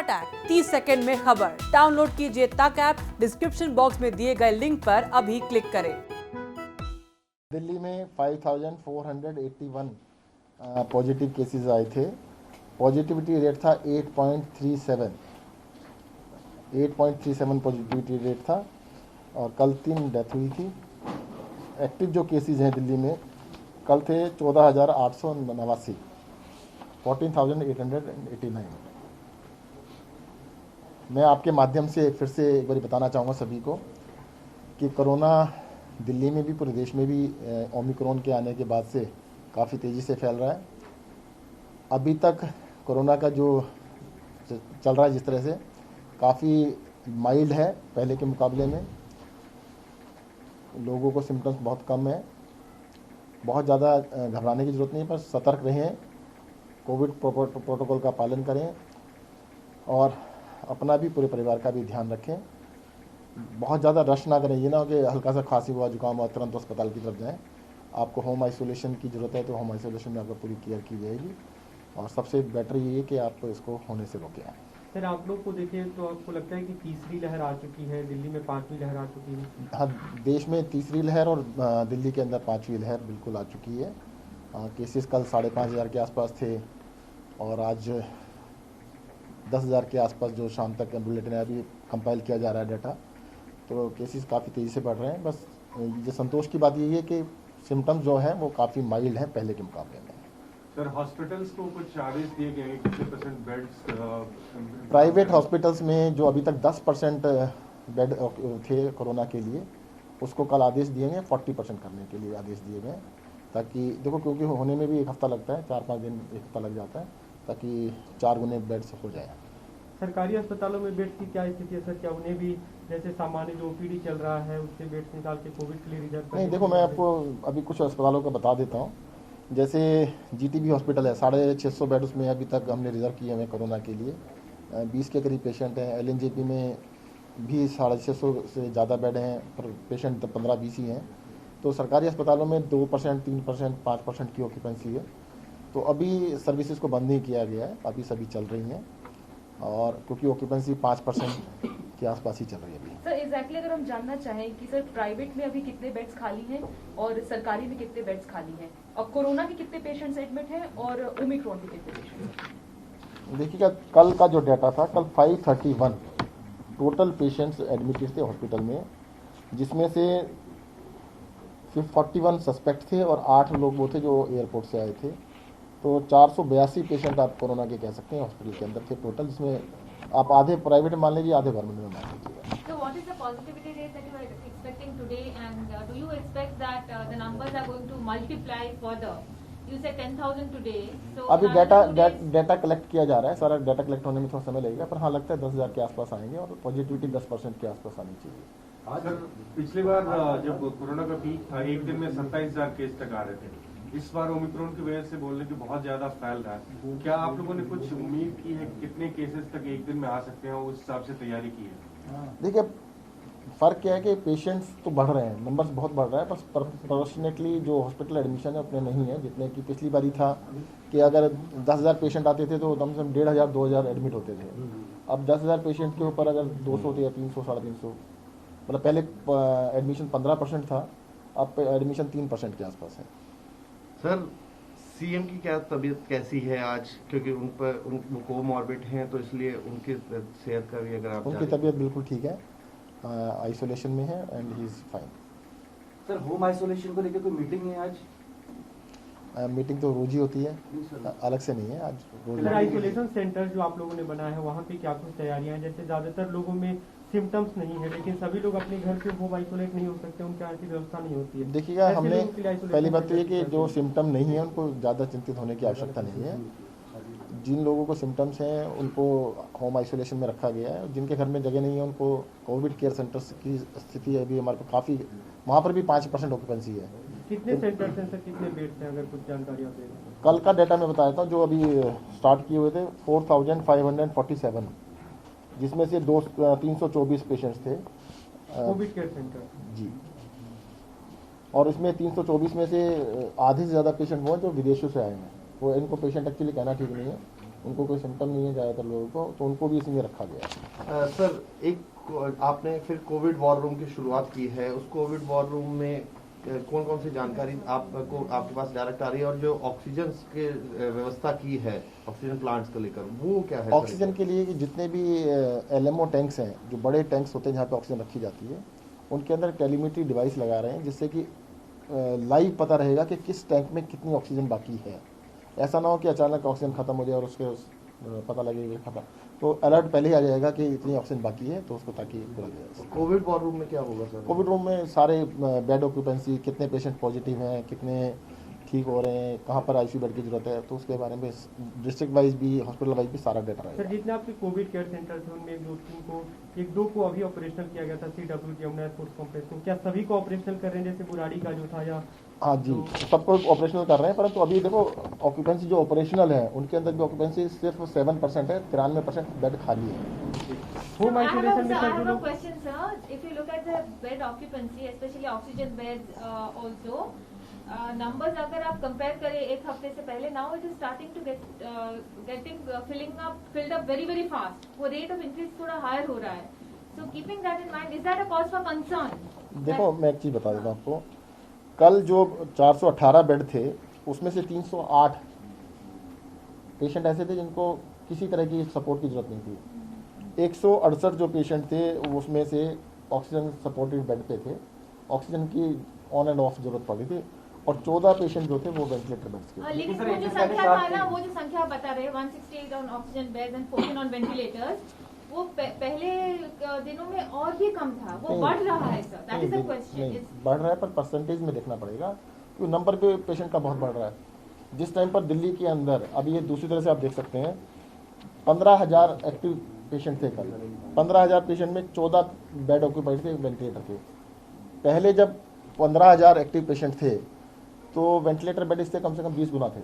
Attack 30 second में खबर। Download कीजिए तक ऐप, डिस्क्रिप्शन बॉक्स में दिए गए लिंक पर अभी क्लिक करें। दिल्ली में 5481 पॉजिटिव केसेस आए थे। पॉजिटिविटी रेट था 8.37 पॉजिटिविटी रेट था और कल 3 डेथ हुई थी। एक्टिव जो केसेस हैं दिल्ली में कल थे 14,889, 14,889। मैं आपके माध्यम से फिर से एक बार बताना चाहूँगा सभी को कि कोरोना दिल्ली में भी पूरे देश में भी ओमिक्रॉन के आने के बाद से काफ़ी तेज़ी से फैल रहा है। अभी तक कोरोना का जो चल रहा है जिस तरह से काफ़ी माइल्ड है, पहले के मुकाबले में लोगों को सिम्टम्स बहुत कम है। बहुत ज़्यादा घबराने की ज़रूरत नहीं है, पर सतर्क रहें, कोविड प्रोटोकॉल का पालन करें और अपना भी पूरे परिवार का भी ध्यान रखें। बहुत ज़्यादा रश ना करें, ये ना हो कि हल्का सा खांसी हुआ, जुकाम हुआ, तुरंत अस्पताल की तरफ जाएं। आपको होम आइसोलेशन की ज़रूरत है तो होम आइसोलेशन में आपको पूरी केयर की जाएगी और सबसे बेटर ये है कि आप इसको होने से रोकें। सर, आप लोग को देखें तो आपको लगता है कि तीसरी लहर आ चुकी है, दिल्ली में 5वीं लहर आ चुकी है? हाँ, देश में तीसरी लहर और दिल्ली के अंदर 5वीं लहर बिल्कुल आ चुकी है। केसेस कल 5,500 के आसपास थे और आज 10,000 के आसपास जो शाम तक बुलेटिन है, अभी कंपाइल किया जा रहा है डाटा, तो केसेस काफ़ी तेज़ी से बढ़ रहे हैं। बस ये संतोष की बात यही है कि सिम्टम्स जो हैं वो काफ़ी माइल्ड हैं पहले के मुकाबले में। सर, हॉस्पिटल्स को कुछ आदेश दिए गए हैं कितने % बेड्स? प्राइवेट हॉस्पिटल्स में जो अभी तक 10% बेड थे कोरोना के लिए, उसको कल आदेश दिए गए 40% करने के लिए आदेश दिए गए, ताकि देखो क्योंकि होने में भी एक हफ्ता लगता है, 4-5 दिन एक हफ्ता लग जाता है, ताकि 4 गुने बेड्स हो जाए। सरकारी अस्पतालों में बेड्स की क्या स्थिति है सर? क्या उन्हें भी जैसे सामान्य जो ओपीडी चल रहा है उससे बेड्स निकाल के कोविड के लिए रिजर्व? नहीं, देखो मैं आपको अभी कुछ अस्पतालों का बता देता हूँ। जैसे जीटीबी हॉस्पिटल है, 650 बेड उसमें अभी तक हमने रिजर्व किए हैं कोरोना के लिए। 20 के करीब पेशेंट हैं। एलएनजेपी में भी 650 से ज़्यादा बेड हैं, पर पेशेंट 15-20 ही हैं। तो सरकारी अस्पतालों में 2%, 3%, 5% की ऑक्यूपेंसी है। तो अभी सर्विसेज को बंद नहीं किया गया है, अभी सभी चल रही हैं और क्योंकि ऑक्यूपेंसी 5% के आसपास ही चल रही है अभी। सर, एग्जैक्टली अगर हम जानना चाहें कि सर प्राइवेट में अभी कितने बेड्स खाली हैं और सरकारी में कितने बेड्स खाली हैं, और कोरोना के कितने पेशेंट्स एडमिट हैं और ओमिक्रॉन के कितने पेशेंट्स? देखिएगा, कल का जो डाटा था, कल 531 टोटल पेशेंट्स एडमिटेड थे हॉस्पिटल में, जिसमें से 41 सस्पेक्ट थे और 8 लोग वो थे जो एयरपोर्ट से आए थे। तो 482 पेशेंट आप कोरोना के कह सकते हैं हॉस्पिटल के अंदर थे टोटल, जिसमें आप आधे प्राइवेट मान लीजिए, आधे गवर्नमेंट में मान लीजिएगा। So what is the positivity rate that you are expecting today, and do you expect that the numbers are going to multiply further? You said 10,000 today. So अभी another डाटा कलेक्ट किया जा रहा है, सारा data collect होने में थोड़ा समय लगेगा, पर हाँ लगता है 10,000 के आसपास आएंगे और पॉजिटिविटी 10% के आसपास आनी चाहिए। सर, पिछली बार जब कोरोना का पीक था, एक दिन में 27,000 केस तक आ रहे थे। इस बार ओमिक्रॉन की वजह से बोल रहे कि बहुत ज्यादा फैल रहा है। क्या आप लोगों ने कुछ उम्मीद की है कितने केसेस तक एक दिन में आ सकते हैं, उस हिसाब से तैयारी की है? देखिए, फ़र्क क्या है कि पेशेंट्स तो बढ़ रहे हैं, नंबर्स बहुत बढ़ रहा है, बस प्रोपोर्शनेटली जो हॉस्पिटल एडमिशन है उतने नहीं है जितने की पिछली बारी था कि अगर 10,000 पेशेंट आते थे तो कम से कम 1,500-2,000 एडमिट होते थे। अब 10,000 पेशेंट के ऊपर अगर 200 या 300, 350, मतलब पहले एडमिशन 15% था, अब एडमिशन 3% के आसपास है। सर, सीएम की क्या तबीयत कैसी है आज? क्योंकि उन पर वो कोमॉर्बिड हैं, तो इसलिए उनकी सेहत का भी अगर आप उनकी तबीयत बिल्कुल ठीक है, आइसोलेशन में है and he is fine. Sir, home isolation को लेकर कोई मीटिंग है आज? मीटिंग तो रोज ही होती है, अलग से नहीं है, आज रोज। सर, आइसोलेशन सेंटर जो आप लोगों ने बनाया है वहाँ पे क्या कुछ तैयारियां हैं? जैसे ज्यादातर लोगों में सिम्टम्स नहीं है, लेकिन सभी लोग अपने घर पे होम आइसोलेट नहीं हो सकते, उनकी ऐसी व्यवस्था नहीं होती है। देखिएगा, हमने पहली बात तो ये कि जो सिम्टम नहीं है उनको ज़्यादा चिंतित होने की आवश्यकता नहीं है। जिन लोगों को सिम्टम्स हैं उनको होम आइसोलेशन में रखा गया है। जिनके घर में जगह नहीं है उनको कोविड केयर सेंटर्स की स्थिति अभी हमारे पास काफ़ी, वहाँ पर भी 5% ऑक्यूपेंसी है। कितने सेंटर्स हैं सर, कितने बेड्स हैं, अगर कुछ जानकारी आप दें? कल का डाटा मैं बताया था, जो अभी स्टार्ट किए हुए थे 4,547, जिसमें से 324 पेशेंट्स थे कोविड केयर सेंटर जी, और इसमें 324 में से आधे से ज़्यादा पेशेंट वो हैं जो विदेशों से आए हैं। वो इनको पेशेंट एक्चुअली कहना ठीक नहीं है, उनको कोई सिम्टम नहीं है ज़्यादातर लोगों को, तो उनको भी इसी में रखा गया है। सर, आपने फिर कोविड वॉर रूम की शुरुआत की है, उस कोविड वॉर रूम में कौन कौन सी जानकारी आपके पास डायरेक्ट आ रही है, और जो ऑक्सीजन के व्यवस्था की है ऑक्सीजन प्लांट्स को लेकर, वो क्या है? ऑक्सीजन के लिए कि जितने भी LMO टैंक्स हैं, जो बड़े टैंक्स होते हैं जहाँ पे ऑक्सीजन रखी जाती है, उनके अंदर टेलीमेट्री डिवाइस लगा रहे हैं, जिससे कि लाइव पता रहेगा कि किस टैंक में कितनी ऑक्सीजन बाकी है। ऐसा ना हो कि अचानक ऑक्सीजन खत्म हो जाए और उसके पता लगेगा खत्म, तो अलर्ट पहले ही आ जाएगा कि इतनी ऑक्सीजन बाकी है, तो उसको ताकि पूरा जाए। कोविड वॉर रूम में क्या होगा सर? कोविड रूम में सारे बेड ऑक्यूपेंसी, कितने पेशेंट पॉजिटिव हैं, कितने ठीक हो रहे हैं, कहाँ पर ICU बेड की जरूरत है, तो उसके बारे में डिस्ट्रिक्ट वाइज भी, हॉस्पिटल वाइज भी सारा डेटा सर, रहेगा। जितने आपके कोविड केयर सेंटर थे उनमें एक दो को अभी ऑपरेशनल किया गया था, CW यमुना स्पोर्ट्स कॉम्प्लेक्स को, क्या सभी को ऑपरेशनल कर रहे हैं, जैसे बुराड़ी का जो था, या? हाँ जी, सबको ऑपरेशनल कर रहे हैं, परंतु अभी देखो ऑक्यूपेंसी जो ऑपरेशनल है उनके अंदर भी ऑक्यूपेंसी सिर्फ 7% है, 93% बेड खाली है। होम आइसोलेशन में I सर have जो a लोग question, sir. If you look at the bed occupancy, especially oxygen beds, also numbers अगर आप compare करें एक हफ्ते से पहले, now it is starting to filled up very fast. वो rate of increase थोड़ा higher हो रहा है. So keeping that in mind, is that a cause for concern? देखो मैं एक चीज़ बता देता हूँ आपको, कल जो 418 बेड थे उसमें से 308 पेशेंट ऐसे थे जिनको किसी तरह की सपोर्ट की जरूरत नहीं थी। 168 जो पेशेंट थे उसमें से ऑक्सीजन सपोर्टेड बेड पे थे, ऑक्सीजन की ऑन एंड ऑफ जरूरत पड़ी थी, और 14 पेशेंट जो थे वो वेंटिलेटर बेड्स के थे। लेकिन सर, वो एक जो साढ़े संख्या था सात ना, वो जो संख्या आप बता रहे हैं 168 on oxygen beds and 14 on ventilators, वो पहले दिनों में और भी कम था, वो नहीं, बढ़ रहा है सर, दैट इज द नहीं, क्वेश्चन। बढ़ रहा है, पर परसेंटेज में देखना पड़ेगा, क्योंकि नंबर पे पेशेंट का बहुत बढ़ रहा है। जिस टाइम पर दिल्ली के अंदर, अभी ये दूसरी तरह से आप देख सकते हैं, 15,000 एक्टिव पेशेंट थे कल, 15,000 पेशेंट में 14 बेड ऑक्यूपाइड थे, वेंटिलेटर थे। पहले जब 15,000 एक्टिव पेशेंट थे तो वेंटिलेटर बेड इससे कम से कम 20 गुना थे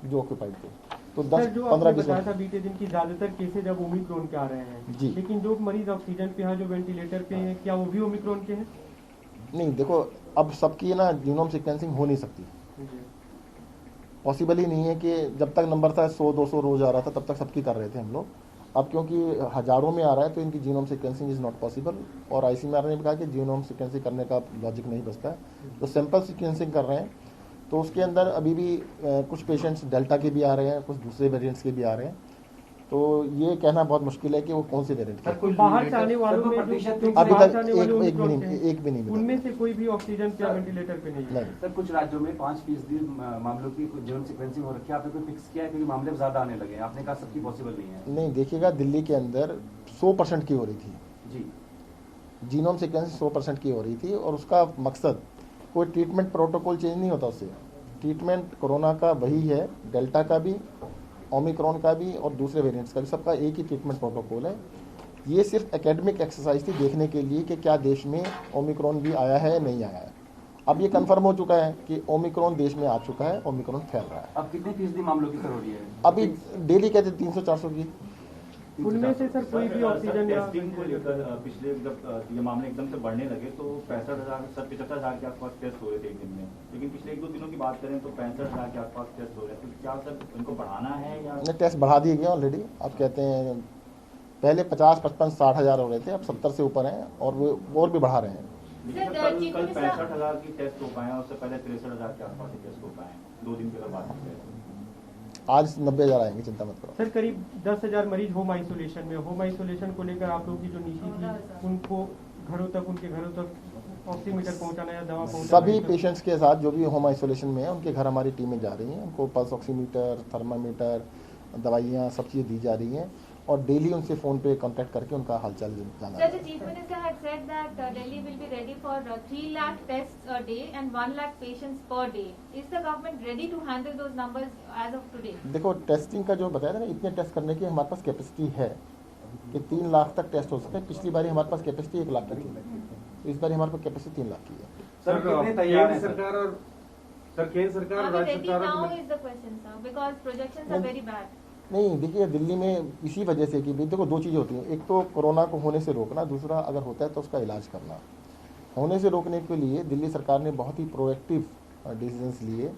जो ऑक्यूपाइड थे, तो सर 10, जो 15, आपने 20 बताया था बीते दिन की ज्यादातर केसेज अब ओमिक्रॉन के आ रहे हैं जी। लेकिन जो मरीज ऑक्सीजन पे हैं, जो वेंटिलेटर पे हैं, क्या वो भी ओमिक्रॉन के हैं? नहीं, देखो अब सबकी ना जीनोम सीक्वेंसिंग हो नहीं सकती, पॉसिबल ही नहीं है कि जब तक नंबर था 100-200 रोज आ रहा था तब तक सबकी कर रहे थे हम लोग। अब क्योंकि हजारों में आ रहा है तो इनकी genome sequencing is not possible, और ICMR ने भी कहा कि जीनोम सीक्वेंसिंग करने का लॉजिक नहीं बचता है, तो सैंपल सीक्वेंसिंग कर रहे हैं। तो उसके अंदर अभी भी कुछ पेशेंट्स डेल्टा के भी आ रहे हैं, कुछ दूसरे वेरिएंट्स के भी आ रहे हैं, तो ये कहना बहुत मुश्किल है कि वो कौन से वेरिएंट के हैं। बाहर से आने वालों में प्रतिशत जो अभी बाहर तक से आने वाले एक ओमिक्रॉन के हैं, भी नहीं मिला। उनमें से कोई भी ऑक्सीजन पे या वेंटिलेटर पे नहीं है। नहीं, सर, कुछ राज्यों में 5% मामलों की जीवन सीक्वेंसिंग हो रखी है, आपने कोई फिक्स किया है? क्योंकि मामले ज्यादा आने लगे हैं, आपने कहा सबकी पॉसिबल नहीं है। नहीं, देखिएगा दिल्ली के अंदर 100% की हो रही थी जी, जीनोम सीक्वेंस, 100% की हो रही थी, और उसका मकसद कोई ट्रीटमेंट प्रोटोकॉल चेंज नहीं होता उससे। ट्रीटमेंट कोरोना का वही है, डेल्टा का भी, ओमिक्रॉन का भी और दूसरे वेरिएंट्स का भी, सबका एक ही ट्रीटमेंट प्रोटोकॉल है। ये सिर्फ एकेडमिक एक्सरसाइज थी देखने के लिए कि क्या देश में ओमिक्रॉन भी आया है या नहीं आया है। अब ये कंफर्म हो चुका है कि ओमिक्रॉन देश में आ चुका है, ओमिक्रॉन फैल रहा है। अब कितने फीसदी मामलों की सर हो रही है? अभी डेली कहते 300-400 की। उनमें से सर कोई भी ऑक्सीजन या टेस्टिंग को लेकर पिछले जब ये मामले एकदम से बढ़ने लगे तो 65,000 75,000 के आसपास टेस्ट हो रहे थे एक दिन में, लेकिन पिछले 1-2 दिनों की बात करें तो 65,000 के आसपास टेस्ट हो रहे हैं। तो क्या सर इनको बढ़ाना है या? टेस्ट बढ़ा दिए गए ऑलरेडी। अब कहते हैं पहले 50, 55, 60,000 हो रहे थे, अब 70 से ऊपर हैं, और वो और भी बढ़ा रहे हैं। लेकिन कल 65,000 की टेस्ट हो पाए, उससे पहले 63,000 के आसपास ही टेस्ट हो पाए 2 दिन के बाद। आज 90,000 आएंगे, चिंता मत करो। सर करीब 10,000 मरीज होम आइसोलेशन में। होम आइसोलेशन को लेकर आप लोगों की जो नीति थी, उनको उनके घरों तक ऑक्सीमीटर पहुंचाना या दवा पहुंचाना? सभी पेशेंट्स के साथ जो भी होम आइसोलेशन में है उनके घर हमारी टीमें जा रही हैं, उनको पल्स ऑक्सीमीटर, थर्मामीटर, दवाइयाँ, सब चीज़ें दी जा रही हैं, और डेली उनसे फ़ोन पे कांटेक्ट करके उनका हालचाल जाना Sir, the Chief Minister had said that Delhi will be ready for 3 lakh tests a day and 1 lakh patients per day. Is the government ready to handle those numbers as of today? देखो testing का जो बताया था ना, इतने test करने की हमारे पास कैपेसिटी है कि 3 लाख तक टेस्ट हो सकते हैं। पिछली बारी हमारे पास कैपेसिटी 1 लाख की थी, इस बार हमारे पास कैपेसिटी 3 लाख की है। सर कितने तैयार हैं? सरकार और केंद्र सरकार Are और we राज्य ready सरकार now is the question, sir, because projections are very bad. नहीं, देखिए दिल्ली में इसी वजह से कि देखो 2 चीज़ें होती हैं, एक तो कोरोना को होने से रोकना, दूसरा अगर होता है तो उसका इलाज करना। होने से रोकने के लिए दिल्ली सरकार ने बहुत ही प्रोएक्टिव डिसीजंस लिए।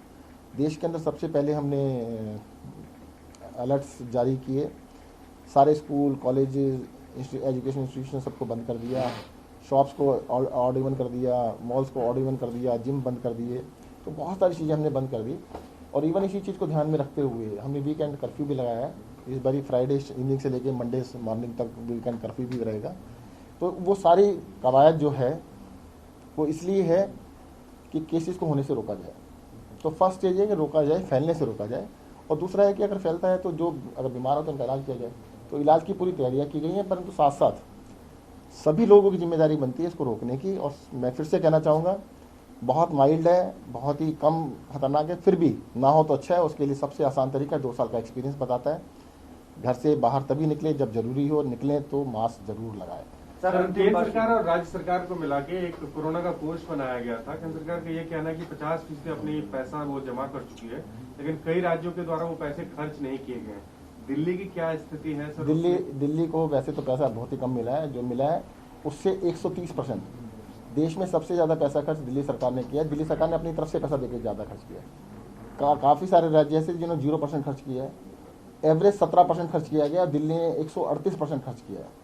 देश के अंदर सबसे पहले हमने अलर्ट्स जारी किए, सारे स्कूल, कॉलेजेस, एजुकेशन इंस्टीट्यूशन सबको बंद कर दिया, शॉप्स को ऑड इवन कर दिया, मॉल्स को ऑड इवन कर दिया, जिम बंद कर दिए। तो बहुत सारी चीज़ें हमने बंद कर दी। और इवन इसी चीज़ को ध्यान में रखते हुए हमने वीकेंड कर्फ्यू भी लगाया है। इस बारी फ्राइडे इवनिंग से लेकर मंडे मॉर्निंग तक वीकेंड कर्फ्यू भी रहेगा। तो वो सारी कवायद जो है वो इसलिए है कि केसेस को होने से रोका जाए। तो फर्स्ट स्टेज है कि रोका जाए, फैलने से रोका जाए। और दूसरा है कि अगर फैलता है तो जो अगर बीमार हो तो उनका इलाज किया जाए। तो इलाज की पूरी तैयारियां की गई हैं, परंतु साथ साथ सभी लोगों की जिम्मेदारी बनती है इसको रोकने की। और मैं फिर से कहना चाहूँगा, बहुत माइल्ड है, बहुत ही कम खतरनाक है, फिर भी ना हो तो अच्छा है। उसके लिए सबसे आसान तरीका 2 साल का एक्सपीरियंस बताता है। घर से बाहर तभी निकले जब जरूरी हो, निकले तो मास्क जरूर लगाए। सर, केंद्र सरकार और राज्य सरकार को मिला के एक कोरोना का कोष बनाया गया था। केंद्र सरकार का ये कहना है कि 50% अपनी पैसा वो जमा कर चुकी है, लेकिन कई राज्यों के द्वारा वो पैसे खर्च नहीं किए गए। दिल्ली की क्या स्थिति है सर? दिल्ली को वैसे तो पैसा बहुत ही कम मिला है, जो मिला है उससे 130%। देश में सबसे ज्यादा पैसा खर्च दिल्ली सरकार ने किया है। दिल्ली सरकार ने अपनी तरफ से पैसा देकर ज्यादा खर्च किया। काफी सारे राज्य ऐसे जिन्होंने 0% खर्च किया है। एवरेज 17% खर्च किया गया, दिल्ली ने 138% खर्च किया है।